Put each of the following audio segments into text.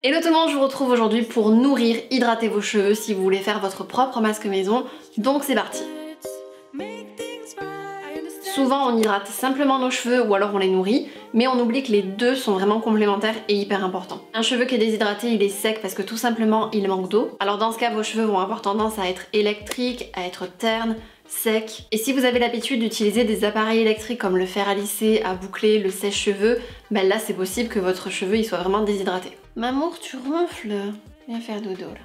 Hello tout le monde, je vous retrouve aujourd'hui pour nourrir, hydrater vos cheveux si vous voulez faire votre propre masque maison, donc c'est parti. Souvent on hydrate simplement nos cheveux ou alors on les nourrit, mais on oublie que les deux sont vraiment complémentaires et hyper importants. Un cheveu qui est déshydraté, il est sec parce que tout simplement il manque d'eau. Alors dans ce cas, vos cheveux vont avoir tendance à être électriques, à être ternes, secs. Et si vous avez l'habitude d'utiliser des appareils électriques comme le fer à lisser, à boucler, le sèche-cheveux, ben là c'est possible que votre cheveu il soit vraiment déshydraté. Mamour, tu ronfles. Viens faire dodo là.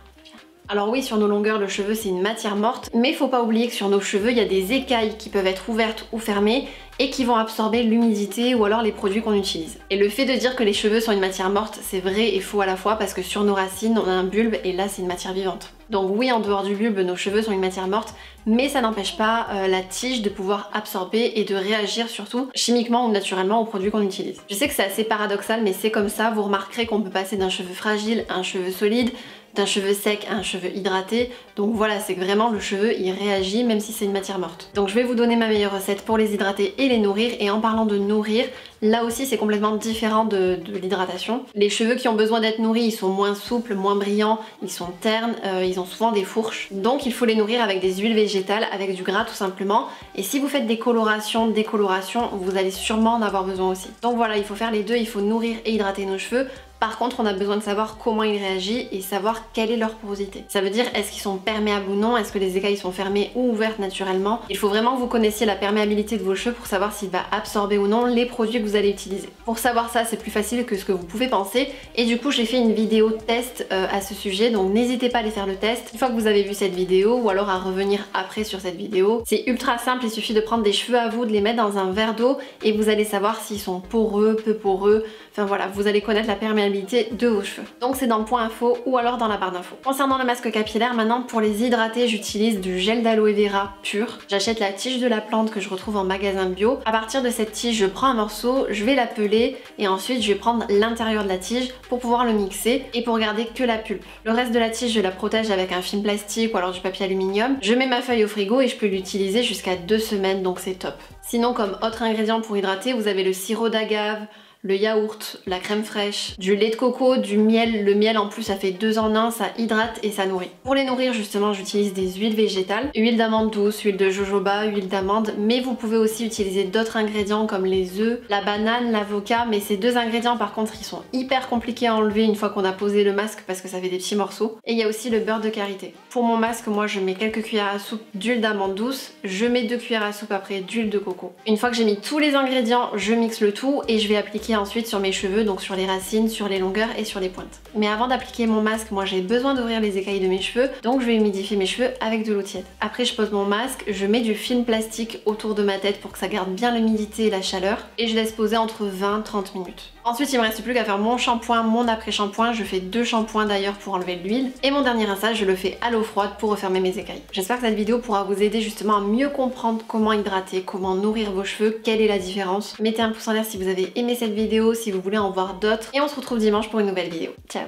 Alors oui, sur nos longueurs, le cheveu c'est une matière morte, mais faut pas oublier que sur nos cheveux, il y a des écailles qui peuvent être ouvertes ou fermées et qui vont absorber l'humidité ou alors les produits qu'on utilise. Et le fait de dire que les cheveux sont une matière morte, c'est vrai et faux à la fois parce que sur nos racines, on a un bulbe et là c'est une matière vivante. Donc oui, en dehors du bulbe, nos cheveux sont une matière morte, mais ça n'empêche pas la tige de pouvoir absorber et de réagir surtout chimiquement ou naturellement aux produits qu'on utilise. Je sais que c'est assez paradoxal, mais c'est comme ça, vous remarquerez qu'on peut passer d'un cheveu fragile à un cheveu solide, d'un cheveu sec à un cheveu hydraté, donc voilà, c'est que vraiment le cheveu il réagit même si c'est une matière morte. Donc je vais vous donner ma meilleure recette pour les hydrater et les nourrir, et en parlant de nourrir, là aussi c'est complètement différent de l'hydratation. Les cheveux qui ont besoin d'être nourris, ils sont moins souples, moins brillants, ils sont ternes, ils ont souvent des fourches, donc il faut les nourrir avec des huiles végétales, avec du gras tout simplement, et si vous faites des colorations, décolorations, vous allez sûrement en avoir besoin aussi. Donc voilà, il faut faire les deux, il faut nourrir et hydrater nos cheveux. Par contre, on a besoin de savoir comment il réagit et savoir quelle est leur porosité. Ça veut dire est-ce qu'ils sont perméables ou non, est-ce que les écailles sont fermées ou ouvertes naturellement. Il faut vraiment que vous connaissiez la perméabilité de vos cheveux pour savoir s'il va absorber ou non les produits que vous allez utiliser. Pour savoir ça, c'est plus facile que ce que vous pouvez penser, et du coup j'ai fait une vidéo test à ce sujet, donc n'hésitez pas à aller faire le test une fois que vous avez vu cette vidéo ou alors à revenir après sur cette vidéo. C'est ultra simple, il suffit de prendre des cheveux à vous, de les mettre dans un verre d'eau et vous allez savoir s'ils sont poreux, peu poreux, enfin voilà, vous allez connaître la perméabilité de vos cheveux. Donc c'est dans le point info ou alors dans la barre d'infos. Concernant le masque capillaire, maintenant pour les hydrater, j'utilise du gel d'aloe vera pur. J'achète la tige de la plante que je retrouve en magasin bio. À partir de cette tige, je prends un morceau, je vais la peler et ensuite je vais prendre l'intérieur de la tige pour pouvoir le mixer et pour garder que la pulpe. Le reste de la tige, je la protège avec un film plastique ou alors du papier aluminium. Je mets ma feuille au frigo et je peux l'utiliser jusqu'à 2 semaines, donc c'est top. Sinon, comme autre ingrédient pour hydrater, vous avez le sirop d'agave, le yaourt, la crème fraîche, du lait de coco, du miel. Le miel en plus ça fait 2 en 1, ça hydrate et ça nourrit. Pour les nourrir justement, j'utilise des huiles végétales, huile d'amande douce, huile de jojoba, huile d'amande, mais vous pouvez aussi utiliser d'autres ingrédients comme les œufs, la banane, l'avocat, mais ces 2 ingrédients par contre ils sont hyper compliqués à enlever une fois qu'on a posé le masque parce que ça fait des petits morceaux. Et il y a aussi le beurre de karité. Pour mon masque, moi je mets quelques cuillères à soupe d'huile d'amande douce, je mets 2 cuillères à soupe après d'huile de coco. Une fois que j'ai mis tous les ingrédients, je mixe le tout et je vais appliquer ensuite sur mes cheveux, donc sur les racines, sur les longueurs et sur les pointes. Mais avant d'appliquer mon masque, moi j'ai besoin d'ouvrir les écailles de mes cheveux, donc je vais humidifier mes cheveux avec de l'eau tiède. Après je pose mon masque, je mets du film plastique autour de ma tête pour que ça garde bien l'humidité et la chaleur, et je laisse poser entre 20-30 minutes. Ensuite il me reste plus qu'à faire mon shampoing, mon après-shampoing. Je fais 2 shampoings d'ailleurs pour enlever l'huile, et mon dernier rinçage je le fais à l'eau froide pour refermer mes écailles. J'espère que cette vidéo pourra vous aider justement à mieux comprendre comment hydrater, comment nourrir vos cheveux, quelle est la différence. Mettez un pouce en l'air si vous avez aimé cette vidéo, si vous voulez en voir d'autres, et on se retrouve dimanche pour une nouvelle vidéo. Ciao!